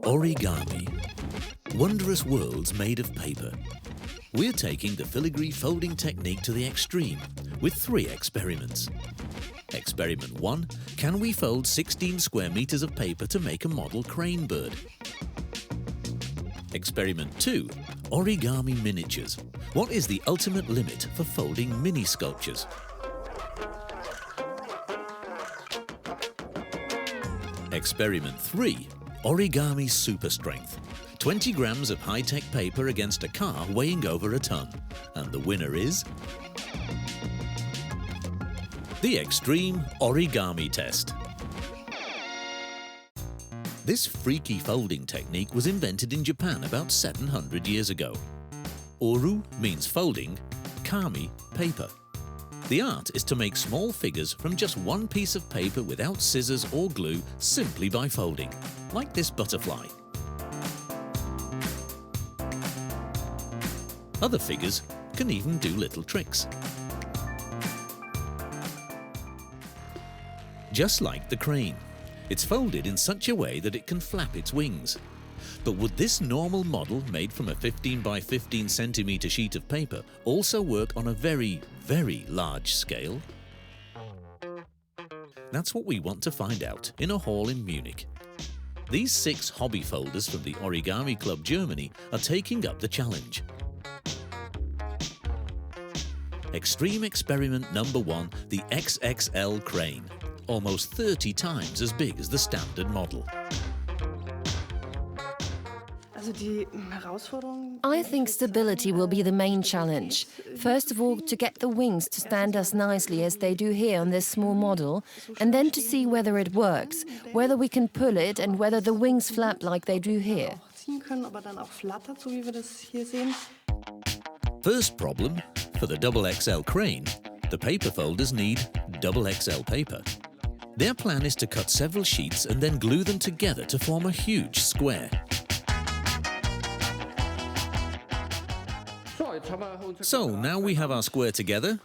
Origami. Wondrous worlds made of paper. We're taking the filigree folding technique to the extreme with 3 experiments. Experiment 1. Can we fold 16 square meters of paper to make a model crane bird? Experiment 2. Origami miniatures. What is the ultimate limit for folding mini sculptures? Experiment 3. Origami super strength. 20 grams of high-tech paper against a car weighing over a ton. And the winner is the Extreme Origami Test. This freaky folding technique was invented in Japan about 700 years ago. Oru means folding, kami, paper. The art is to make small figures from just one piece of paper without scissors or glue simply by folding, like this butterfly. Other figures can even do little tricks. Just like the crane, it's folded in such a way that it can flap its wings. But would this normal model made from a 15 by 15 centimeter sheet of paper also work on a very, very large scale? That's what we want to find out in a hall in Munich. These 6 hobby folders from the Origami Club Germany are taking up the challenge. Extreme experiment number 1, the XXL crane, almost 30 times as big as the standard model. I think stability will be the main challenge. First of all, to get the wings to stand as nicely as they do here on this small model, and then to see whether it works, whether we can pull it and whether the wings flap like they do here. First problem, for the XXL crane, the paper folders need XXL paper. Their plan is to cut several sheets and then glue them together to form a huge square. So now we have our square together.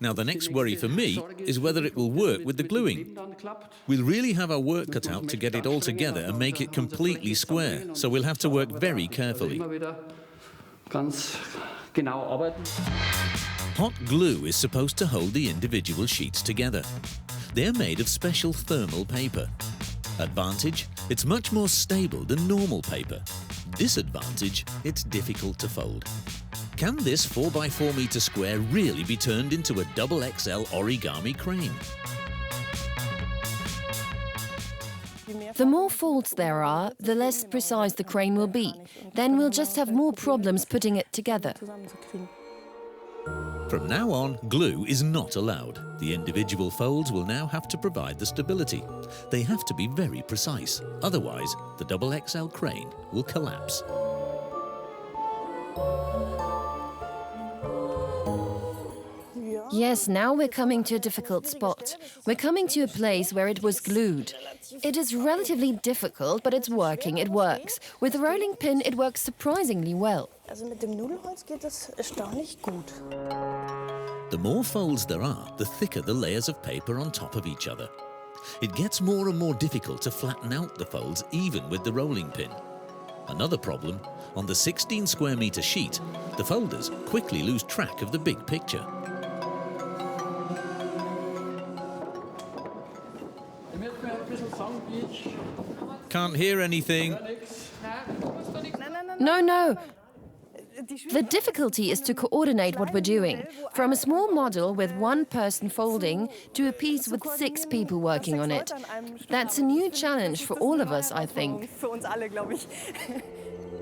Now the next worry for me is whether it will work with the gluing. We'll really have our work cut out to get it all together and make it completely square, so we'll have to work very carefully. Hot glue is supposed to hold the individual sheets together. They're made of special thermal paper. Advantage, it's much more stable than normal paper. Disadvantage, it's difficult to fold. Can this 4 by 4 meter square really be turned into a XXL origami crane? The more folds there are, the less precise the crane will be. Then we'll just have more problems putting it together. From now on, glue is not allowed. The individual folds will now have to provide the stability. They have to be very precise, otherwise the XXL crane will collapse. Yes, now we're coming to a difficult spot. We're coming to a place where it was glued. It is relatively difficult, but it's working, it works. With the rolling pin, it works surprisingly well. The more folds there are, the thicker the layers of paper on top of each other. It gets more and more difficult to flatten out the folds even with the rolling pin. Another problem, on the 16 square meter sheet, the folders quickly lose track of the big picture. Can't hear anything. No. The difficulty is to coordinate what we're doing. From a small model with 1 person folding to a piece with 6 people working on it. That's a new challenge for all of us, I think.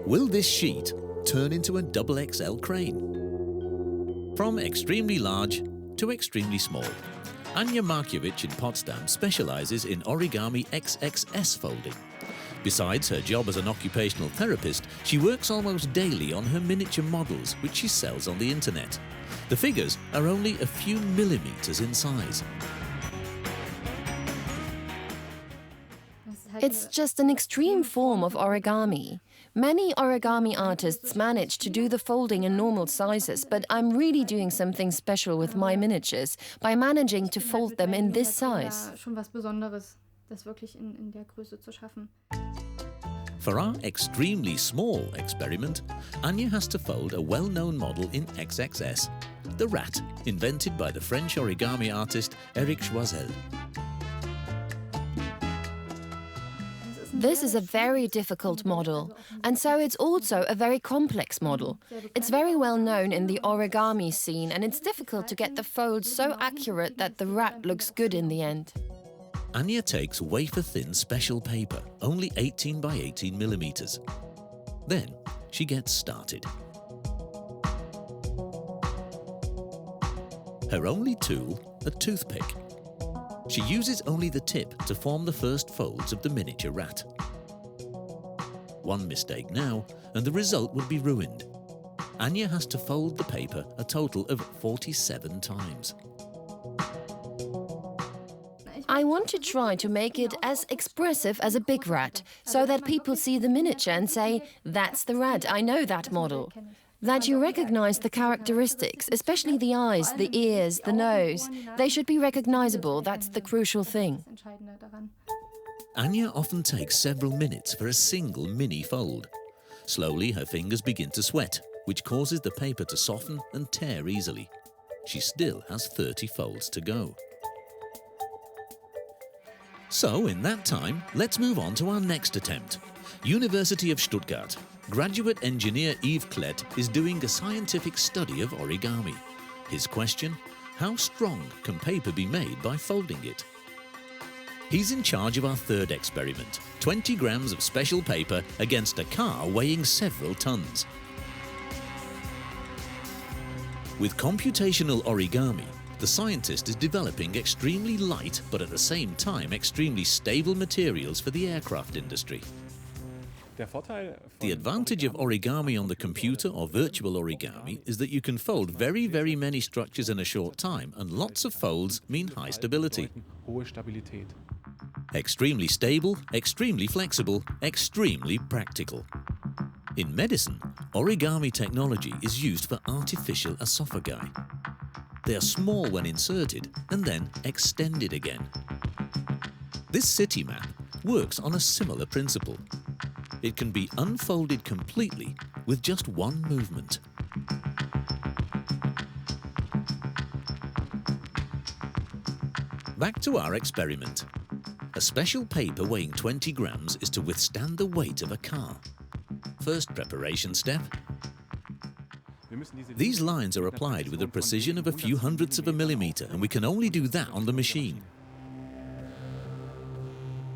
Will this sheet turn into a XXL crane? From extremely large to extremely small, Anja Markiewicz in Potsdam specializes in origami XXS folding. Besides her job as an occupational therapist, she works almost daily on her miniature models, which she sells on the internet. The figures are only a few millimeters in size. It's just an extreme form of origami. Many origami artists manage to do the folding in normal sizes, but I'm really doing something special with my miniatures by managing to fold them in this size. For our extremely small experiment, Anya has to fold a well-known model in XXS, the rat, invented by the French origami artist Eric Choisel. This is a very difficult model, and so it's also a very complex model. It's very well known in the origami scene, and it's difficult to get the folds so accurate that the rat looks good in the end. Anya takes wafer-thin special paper, only 18 by 18 millimeters. Then she gets started. Her only tool, a toothpick. She uses only the tip to form the first folds of the miniature rat. One mistake now, and the result would be ruined. Anya has to fold the paper a total of 47 times. I want to try to make it as expressive as a big rat, so that people see the miniature and say, "That's the rat, I know that model." That you recognize the characteristics, especially the eyes, the ears, the nose. They should be recognizable, that's the crucial thing. Anya often takes several minutes for a single mini fold. Slowly her fingers begin to sweat, which causes the paper to soften and tear easily. She still has 30 folds to go. So, in that time, let's move on to our next attempt. University of Stuttgart. Graduate engineer Yves Klett is doing a scientific study of origami. His question: how strong can paper be made by folding it? He's in charge of our third experiment, 20 grams of special paper against a car weighing several tons. With computational origami, the scientist is developing extremely light but at the same time extremely stable materials for the aircraft industry. The advantage of origami on the computer or virtual origami is that you can fold very, very many structures in a short time, and lots of folds mean high stability. Extremely stable, extremely flexible, extremely practical. In medicine, origami technology is used for artificial esophagi. They are small when inserted and then extended again. This city map works on a similar principle. It can be unfolded completely with just one movement. Back to our experiment. A special paper weighing 20 grams is to withstand the weight of a car. First preparation step. These lines are applied with a precision of a few hundredths of a millimeter, and we can only do that on the machine.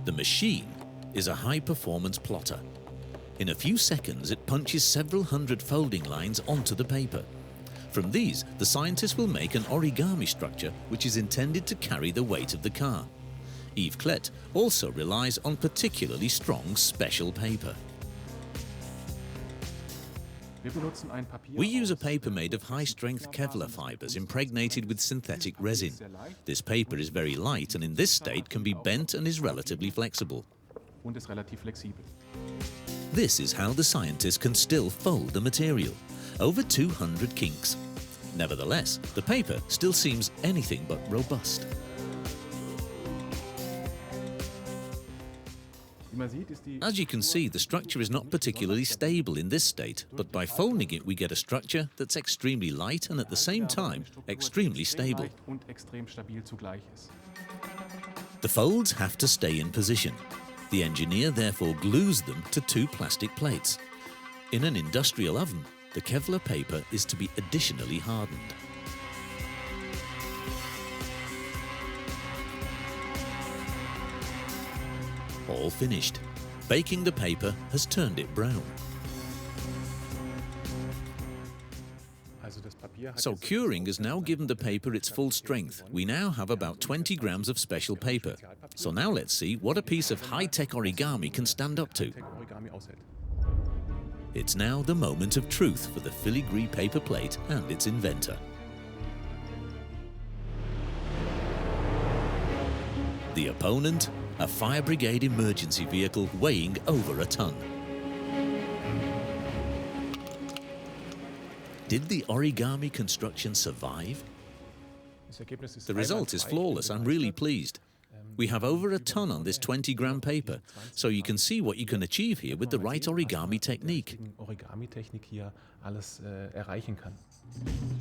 The machine is a high-performance plotter. In a few seconds, it punches several hundred folding lines onto the paper. From these, the scientist will make an origami structure which is intended to carry the weight of the car. Yves Klett also relies on particularly strong special paper. We use a paper made of high-strength Kevlar fibers impregnated with synthetic resin. This paper is very light and in this state can be bent and is relatively flexible. This is how the scientist can still fold the material. Over 200 kinks. Nevertheless, the paper still seems anything but robust. As you can see, the structure is not particularly stable in this state, but by folding it we get a structure that's extremely light and at the same time extremely stable. The folds have to stay in position. The engineer therefore glues them to two plastic plates. In an industrial oven, the Kevlar paper is to be additionally hardened. All finished. Baking the paper has turned it brown. So curing has now given the paper its full strength. We now have about 20 grams of special paper. So now let's see what a piece of high-tech origami can stand up to. It's now the moment of truth for the filigree paper plate and its inventor. The opponent, a fire brigade emergency vehicle weighing over a ton. Did the origami construction survive? The result is flawless. I'm really pleased. We have over a ton on this 20-gram paper, so you can see what you can achieve here with the right origami technique.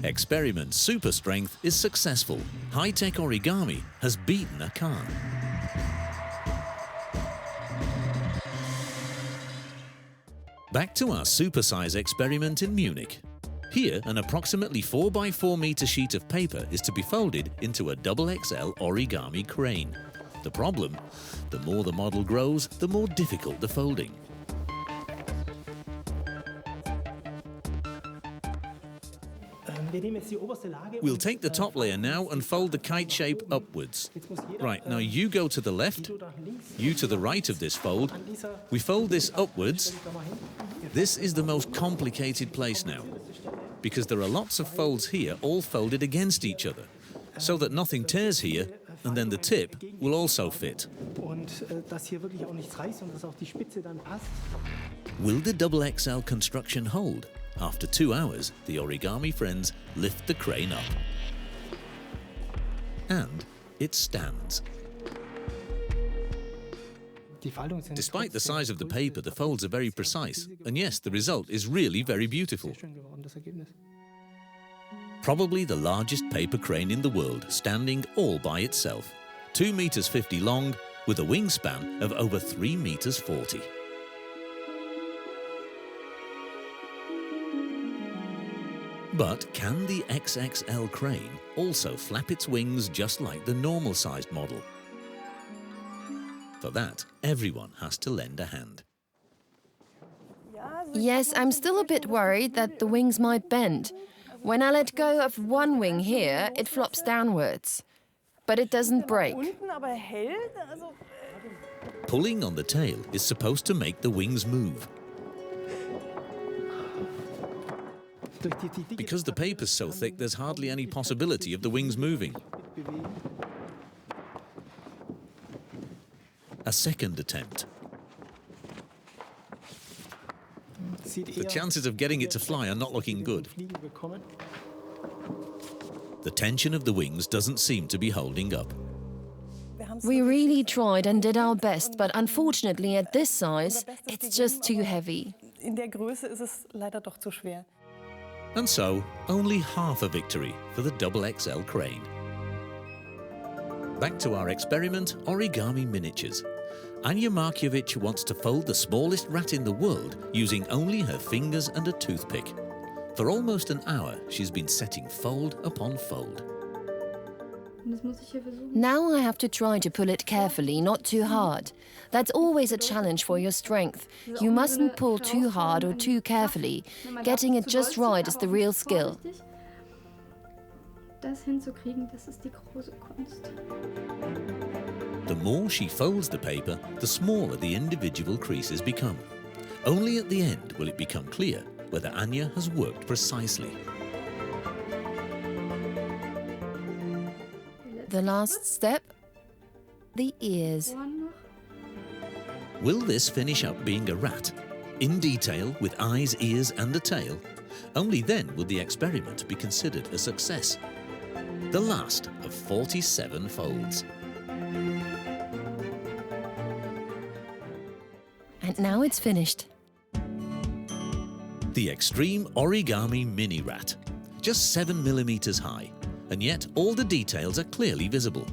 Experiment super strength is successful. High-tech origami has beaten a car. Back to our supersize experiment in Munich. Here, an approximately 4 by 4 meter sheet of paper is to be folded into a XXL origami crane. The problem? The more the model grows, the more difficult the folding. We'll take the top layer now and fold the kite shape upwards. Right, now you go to the left, you to the right of this fold. We fold this upwards. This is the most complicated place now, because there are lots of folds here all folded against each other, so that nothing tears here, and then the tip will also fit. Will the XXL construction hold? After 2 hours, the origami friends lift the crane up. And it stands. Despite the size of the paper, the folds are very precise. And yes, the result is really very beautiful. Probably the largest paper crane in the world, standing all by itself. 2 meters 50 long, with a wingspan of over 3 meters 40. But can the XXL crane also flap its wings just like the normal-sized model? For that, everyone has to lend a hand. Yes, I'm still a bit worried that the wings might bend. When I let go of one wing here, it flops downwards. But it doesn't break. Pulling on the tail is supposed to make the wings move. Because the paper's so thick, there's hardly any possibility of the wings moving. A second attempt. The chances of getting it to fly are not looking good. The tension of the wings doesn't seem to be holding up. We really tried and did our best, but unfortunately at this size, it's just too heavy. And so, only half a victory for the XXL crane. Back to our experiment, origami miniatures. Anja Markiewicz wants to fold the smallest rat in the world using only her fingers and a toothpick. For almost an hour, she's been setting fold upon fold. Now I have to try to pull it carefully, not too hard. That's always a challenge for your strength. You mustn't pull too hard or too carefully. Getting it just right is the real skill. The more she folds the paper, the smaller the individual creases become. Only at the end will it become clear whether Anja has worked precisely. The last step? The ears. Will this finish up being a rat? In detail, with eyes, ears and a tail? Only then will the experiment be considered a success. The last of 47 folds. And now it's finished. The Extreme Origami Mini Rat. Just 7 millimeters high. And yet all the details are clearly visible.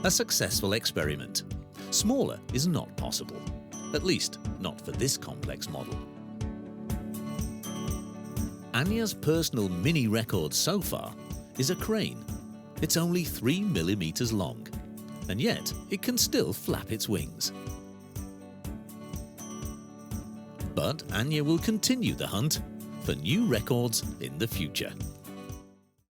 A successful experiment. Smaller is not possible. At least, not for this complex model. Anja's personal mini record so far is a crane. It's only 3 millimeters long. And yet, it can still flap its wings. But Anja will continue the hunt for new records in the future.